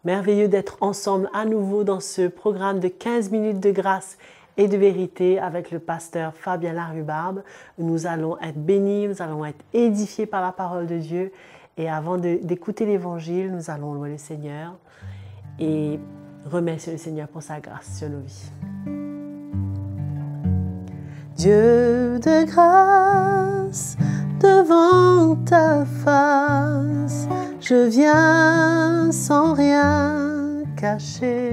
Merveilleux d'être ensemble à nouveau dans ce programme de 15 minutes de grâce et de vérité avec le pasteur Fabien Larrubarbe. Nous allons être bénis, nous allons être édifiés par la parole de Dieu. Et avant d'écouter l'Évangile, nous allons louer le Seigneur et remercier le Seigneur pour sa grâce sur nos vies. Dieu de grâce, devant ta face, je viens sans rien cacher.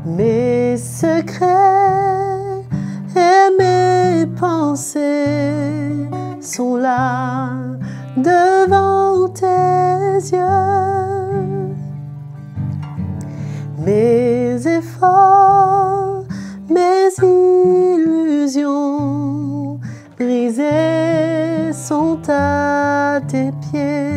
Mes secrets et mes pensées sont là devant tes yeux. Mes efforts, mes illusions brisées sont à tes pieds.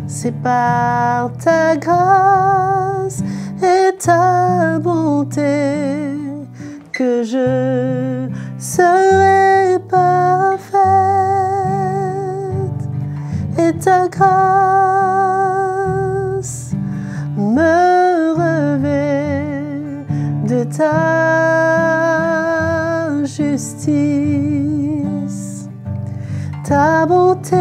C'est par ta grâce et ta bonté que je serai parfaite. Et ta grâce me revêt de ta justice. Ta bonté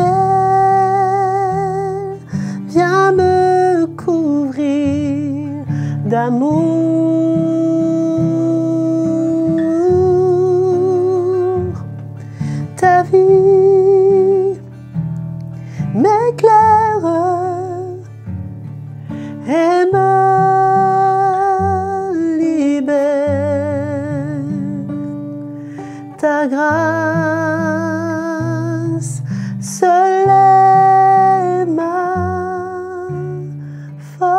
vient me couvrir d'amour. Ta vie m'éclaire et me libère. Ta grâce seule est ma force.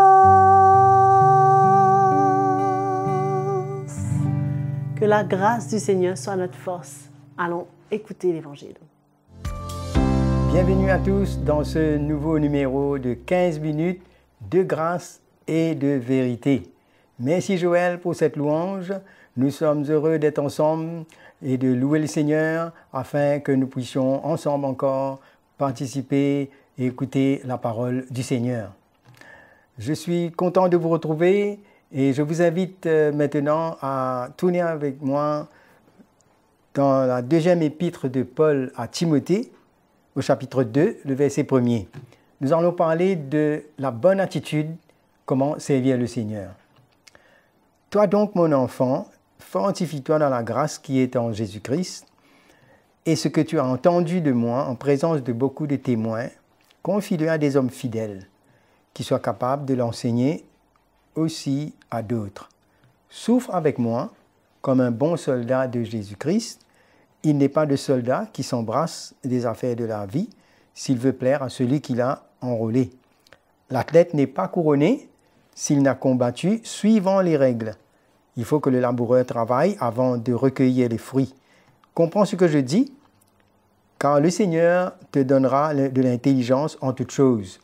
Que la grâce du Seigneur soit notre force. Allons écouter l'Évangile. Bienvenue à tous dans ce nouveau numéro de 15 minutes de grâce et de vérité. Merci Joël pour cette louange. Nous sommes heureux d'être ensemble et de louer le Seigneur afin que nous puissions ensemble encore participer et écouter la parole du Seigneur. Je suis content de vous retrouver et je vous invite maintenant à tourner avec moi dans la deuxième épître de Paul à Timothée, au chapitre 2, le verset 1er. Nous allons parler de la bonne attitude, comment servir le Seigneur. Toi donc, mon enfant, fortifie-toi dans la grâce qui est en Jésus-Christ, et ce que tu as entendu de moi en présence de beaucoup de témoins, confie-le à des hommes fidèles, qui soient capables de l'enseigner aussi à d'autres. Souffre avec moi comme un bon soldat de Jésus-Christ. Il n'est pas de soldat qui s'embrasse des affaires de la vie s'il veut plaire à celui qui l'a enrôlé. L'athlète n'est pas couronné s'il n'a combattu suivant les règles. Il faut que le laboureur travaille avant de recueillir les fruits. Comprends ce que je dis, car le Seigneur te donnera de l'intelligence en toutes choses.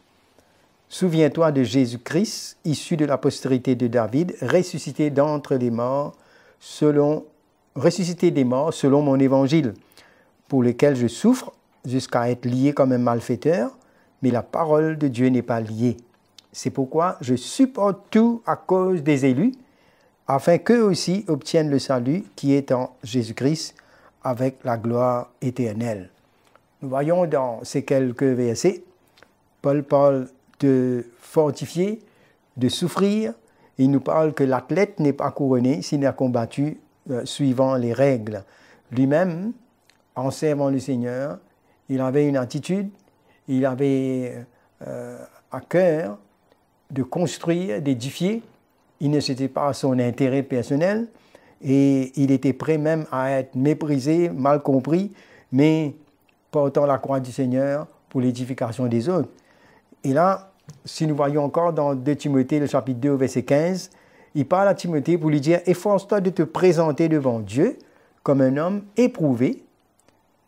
Souviens-toi de Jésus-Christ, issu de la postérité de David, ressuscité d'entre les morts, ressuscité des morts selon mon évangile, pour lequel je souffre jusqu'à être lié comme un malfaiteur, mais la parole de Dieu n'est pas liée. C'est pourquoi je supporte tout à cause des élus, afin qu'eux aussi obtiennent le salut qui est en Jésus-Christ avec la gloire éternelle. Nous voyons dans ces quelques versets, Paul parle de fortifier, de souffrir. Il nous parle que l'athlète n'est pas couronné s'il n'a combattu suivant les règles. Lui-même, en servant le Seigneur, il avait une attitude, il avait à cœur de construire, d'édifier. Il ne s'était pas à son intérêt personnel et il était prêt même à être méprisé, mal compris, mais portant la croix du Seigneur pour l'édification des autres. Et là, si nous voyons encore dans 2 Timothée, le chapitre 2, verset 15, il parle à Timothée pour lui dire « Efforce-toi de te présenter devant Dieu comme un homme éprouvé,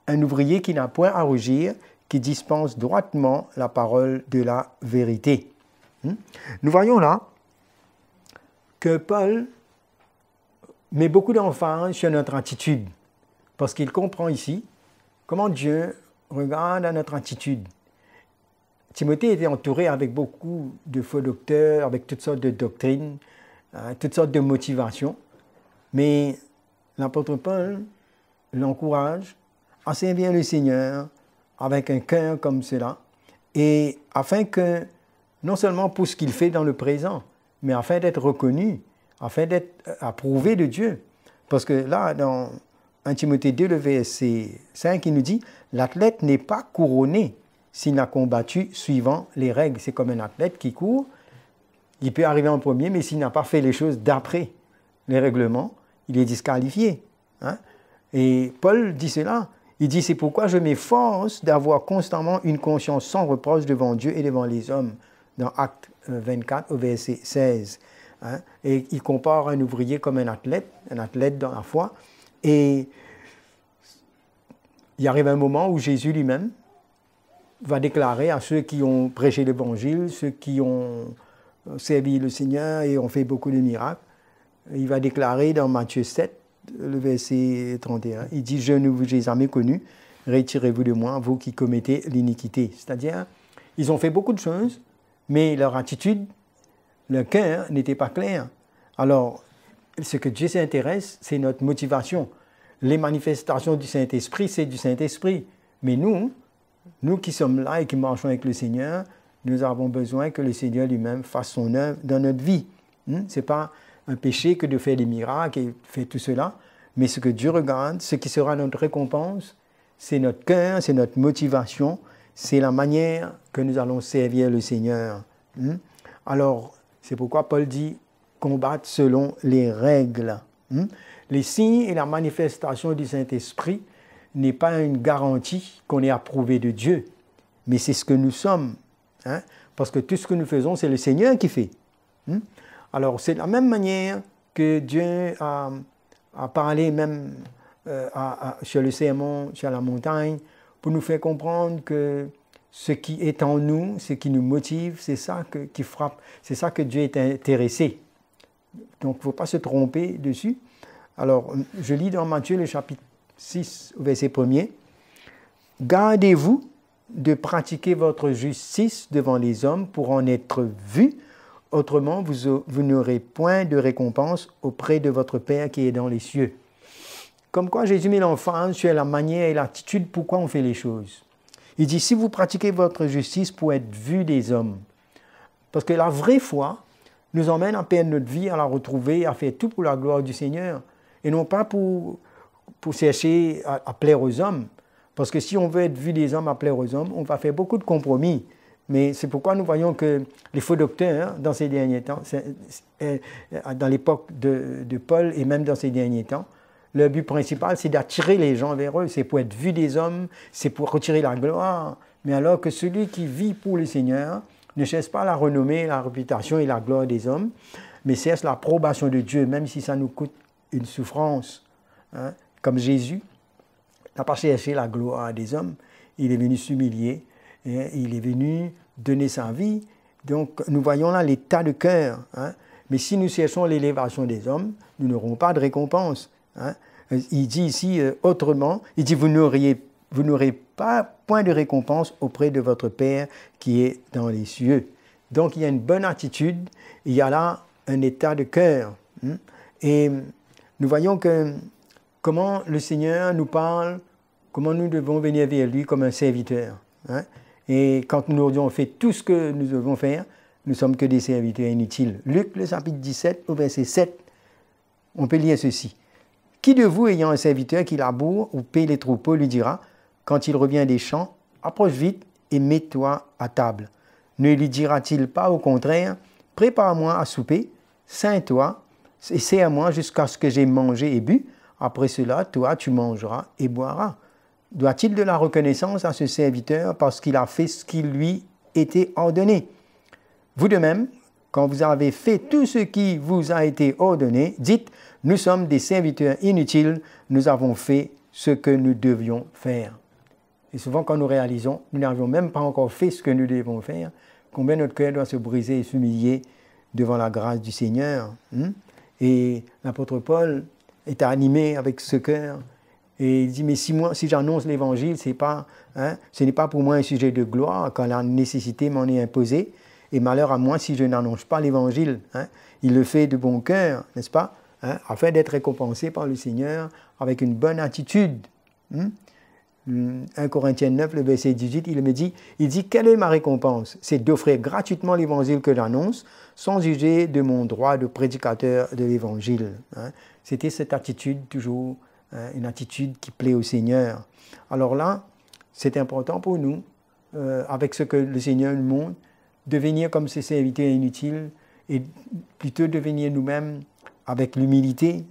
un ouvrier qui n'a point à rougir, qui dispense droitement la parole de la vérité. » Nous voyons là que Paul met beaucoup d'emphase sur notre attitude, parce qu'il comprend ici comment Dieu regarde à notre attitude. Timothée était entouré avec beaucoup de faux docteurs, avec toutes sortes de doctrines, toutes sortes de motivations. Mais l'apôtre Paul l'encourage à servir le Seigneur avec un cœur comme cela, et afin que, non seulement pour ce qu'il fait dans le présent, mais afin d'être reconnu, afin d'être approuvé de Dieu. Parce que là, dans 1 Timothée 2, le verset 5, il nous dit « L'athlète n'est pas couronné s'il n'a combattu suivant les règles. » C'est comme un athlète qui court, il peut arriver en premier, mais s'il n'a pas fait les choses d'après les règlements, il est disqualifié. Hein? Et Paul dit cela. Il dit « C'est pourquoi je m'efforce d'avoir constamment une conscience sans reproche devant Dieu et devant les hommes. » Dans Actes 24 au verset 16. Hein? Et il compare un ouvrier comme un athlète dans la foi. Et il arrive un moment où Jésus lui-même va déclarer à ceux qui ont prêché l'Évangile, ceux qui ont servi le Seigneur et ont fait beaucoup de miracles, il va déclarer dans Matthieu 7, le verset 31, il dit « Je ne vous ai jamais connu, retirez-vous de moi, vous qui commettez l'iniquité. » C'est-à-dire, ils ont fait beaucoup de choses, mais leur attitude, leur cœur n'était pas clair. Alors, ce que Dieu s'intéresse, c'est notre motivation. Les manifestations du Saint-Esprit, c'est du Saint-Esprit. Mais nous qui sommes là et qui marchons avec le Seigneur, nous avons besoin que le Seigneur lui-même fasse son œuvre dans notre vie. Ce n'est pas un péché que de faire des miracles et faire tout cela, mais ce que Dieu regarde, ce qui sera notre récompense, c'est notre cœur, c'est notre motivation, c'est la manière que nous allons servir le Seigneur. Alors, c'est pourquoi Paul dit combattre selon les règles. Les signes et la manifestation du Saint-Esprit n'est pas une garantie qu'on est approuvé de Dieu, mais c'est ce que nous sommes. Parce que tout ce que nous faisons, c'est le Seigneur qui fait. Alors, c'est de la même manière que Dieu a parlé même sur le sermon, sur la montagne, pour nous faire comprendre que ce qui est en nous, ce qui nous motive, c'est ça qui frappe, c'est ça que Dieu est intéressé. Donc, il ne faut pas se tromper dessus. Alors, je lis dans Matthieu, le chapitre 6, verset 1er. « Gardez-vous de pratiquer votre justice devant les hommes pour en être vus, autrement vous n'aurez point de récompense auprès de votre Père qui est dans les cieux. » Comme quoi Jésus met l'emphase sur la manière et l'attitude pourquoi on fait les choses. Il dit, si vous pratiquez votre justice pour être vu des hommes, parce que la vraie foi nous emmène à perdre notre vie, à la retrouver, à faire tout pour la gloire du Seigneur, et non pas pour chercher à plaire aux hommes. Parce que si on veut être vu des hommes, à plaire aux hommes, on va faire beaucoup de compromis. Mais c'est pourquoi nous voyons que les faux docteurs, dans ces derniers temps, dans l'époque de Paul et même dans ces derniers temps, leur but principal, c'est d'attirer les gens vers eux. C'est pour être vu des hommes, c'est pour retirer la gloire. Mais alors que celui qui vit pour le Seigneur ne cherche pas la renommée, la réputation et la gloire des hommes, mais cherche l'approbation de Dieu, même si ça nous coûte une souffrance. Comme Jésus n'a pas cherché la gloire des hommes, il est venu s'humilier, il est venu donner sa vie. Donc nous voyons là l'état de cœur. Mais si nous cherchons l'élévation des hommes, nous n'aurons pas de récompense. Il dit ici autrement, il dit vous n'aurez pas point de récompense auprès de votre Père qui est dans les cieux. Donc il y a une bonne attitude, il y a là un état de cœur. Et nous voyons que comment le Seigneur nous parle, comment nous devons venir vers lui comme un serviteur. Et quand nous aurions fait tout ce que nous devons faire, nous ne sommes que des serviteurs inutiles. Luc, le chapitre 17, au verset 7, on peut lire ceci. « Qui de vous, ayant un serviteur qui laboure ou paie les troupeaux, lui dira, quand il revient des champs, approche vite et mets-toi à table. Ne lui dira-t-il pas au contraire, prépare-moi à souper, ceins-toi et sers-moi jusqu'à ce que j'aie mangé et bu. Après cela, toi, tu mangeras et boiras. Doit-il de la reconnaissance à ce serviteur parce qu'il a fait ce qui lui était ordonné? Vous de même, quand vous avez fait tout ce qui vous a été ordonné, dites, nous sommes des serviteurs inutiles, nous avons fait ce que nous devions faire. » Et souvent, quand nous réalisons, nous n'avions même pas encore fait ce que nous devons faire, combien notre cœur doit se briser et s'humilier devant la grâce du Seigneur. Et l'apôtre Paul est animé avec ce cœur Et il dit, mais si j'annonce l'évangile, ce n'est pas pour moi un sujet de gloire quand la nécessité m'en est imposée. Et malheur à moi si je n'annonce pas l'évangile. Il le fait de bon cœur, n'est-ce pas, afin d'être récompensé par le Seigneur avec une bonne attitude. 1 Corinthiens 9, le verset 18, il dit, quelle est ma récompense? C'est d'offrir gratuitement l'évangile que j'annonce, sans juger de mon droit de prédicateur de l'évangile. C'était cette attitude toujours, une attitude qui plaît au Seigneur. Alors là, c'est important pour nous, avec ce que le Seigneur nous montre, de venir comme ses serviteurs inutiles et plutôt de venir nous-mêmes avec l'humilité,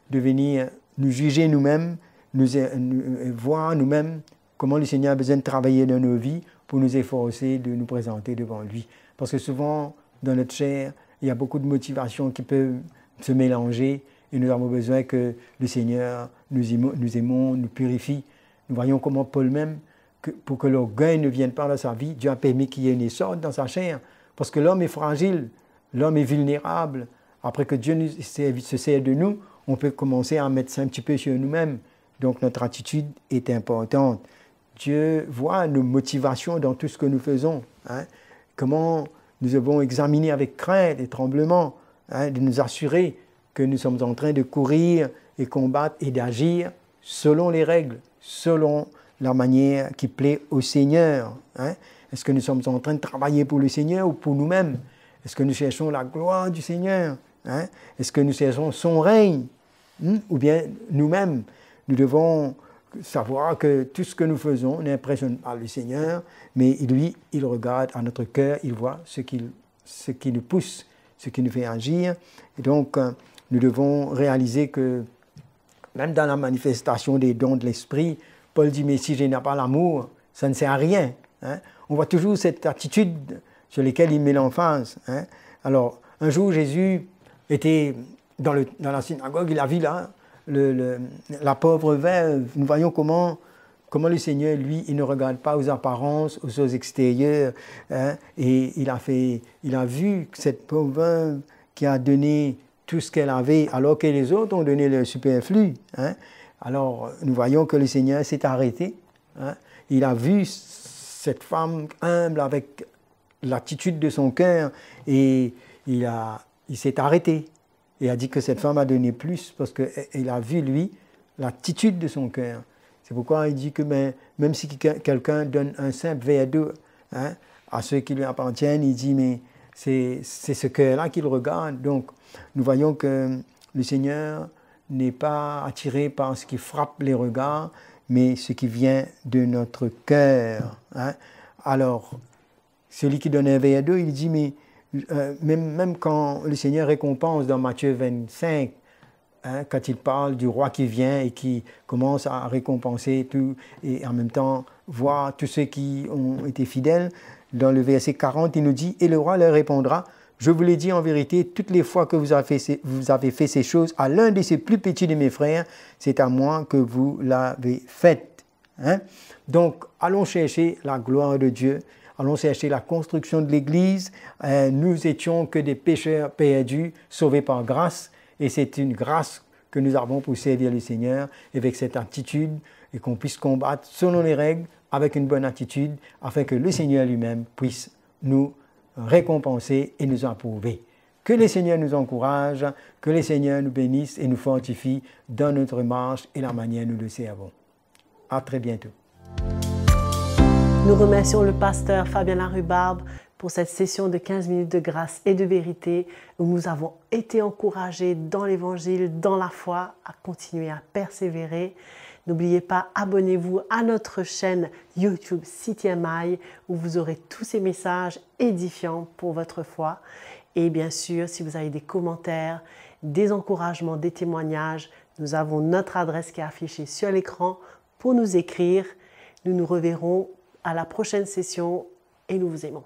de venir nous juger nous-mêmes, nous voir nous-mêmes comment le Seigneur a besoin de travailler dans nos vies pour nous efforcer de nous présenter devant lui. Parce que souvent, dans notre chair, il y a beaucoup de motivations qui peuvent se mélanger et nous avons besoin que le Seigneur nous aimons, nous purifie. Nous voyons comment Paul même, pour que l'orgueil ne vienne pas dans sa vie, Dieu a permis qu'il y ait une essor dans sa chair. Parce que l'homme est fragile, l'homme est vulnérable. Après que Dieu se sert de nous, on peut commencer à mettre ça un petit peu sur nous-mêmes. Donc notre attitude est importante. Dieu voit nos motivations dans tout ce que nous faisons. Comment nous devons examiner avec crainte et tremblement, de nous assurer que nous sommes en train de courir et combattre et d'agir selon les règles, selon la manière qui plaît au Seigneur. Est-ce que nous sommes en train de travailler pour le Seigneur ou pour nous-mêmes? Est-ce que nous cherchons la gloire du Seigneur? Est-ce que nous cherchons son règne? Ou bien nous-mêmes? Nous devons savoir que tout ce que nous faisons n'impressionne pas le Seigneur, mais lui, il regarde à notre cœur, il voit ce qui nous pousse, ce qui nous fait agir. Et donc, nous devons réaliser que même dans la manifestation des dons de l'Esprit, Paul dit, mais si je n'ai pas l'amour, ça ne sert à rien. On voit toujours cette attitude sur laquelle il met l'emphase. Alors, un jour, Jésus était dans la synagogue, il a vu là la pauvre veuve. Nous voyons comment le Seigneur, lui, il ne regarde pas aux apparences, aux choses extérieures. Et il a vu cette pauvre veuve qui a donné tout ce qu'elle avait, alors que les autres ont donné le superflu. Alors, nous voyons que le Seigneur s'est arrêté. Il a vu cette femme humble avec l'attitude de son cœur et il s'est arrêté. Et a dit que cette femme a donné plus parce qu'il a vu, lui, l'attitude de son cœur. C'est pourquoi il dit que même si quelqu'un donne un simple verre d'eau à ceux qui lui appartiennent, il dit, mais c'est ce cœur-là qu'il regarde. Donc, nous voyons que le Seigneur n'est pas attiré par ce qui frappe les regards, mais ce qui vient de notre cœur. Alors, celui qui donne un verre d'eau, il dit, mais même quand le Seigneur récompense dans Matthieu 25, quand il parle du roi qui vient et qui commence à récompenser tout, et en même temps voir tous ceux qui ont été fidèles, dans le verset 40, il nous dit, et le roi leur répondra, je vous l'ai dit en vérité, toutes les fois que vous avez fait ces choses à l'un de ces plus petits de mes frères, c'est à moi que vous l'avez faite. Donc, allons chercher la gloire de Dieu. Allons chercher la construction de l'Église. Nous étions que des pécheurs perdus, sauvés par grâce. Et c'est une grâce que nous avons pour servir le Seigneur avec cette attitude et qu'on puisse combattre selon les règles avec une bonne attitude afin que le Seigneur lui-même puisse nous récompenser et nous approuver. Que le Seigneur nous encourage, que le Seigneur nous bénisse et nous fortifie dans notre marche et la manière dont nous le servons. À très bientôt. Nous remercions le pasteur Fabien Larrubarbe pour cette session de 15 minutes de grâce et de vérité où nous avons été encouragés dans l'Évangile, dans la foi, à continuer à persévérer. N'oubliez pas, abonnez-vous à notre chaîne YouTube CTMI où vous aurez tous ces messages édifiants pour votre foi. Et bien sûr, si vous avez des commentaires, des encouragements, des témoignages, nous avons notre adresse qui est affichée sur l'écran pour nous écrire. Nous nous reverrons à la prochaine session et nous vous aimons.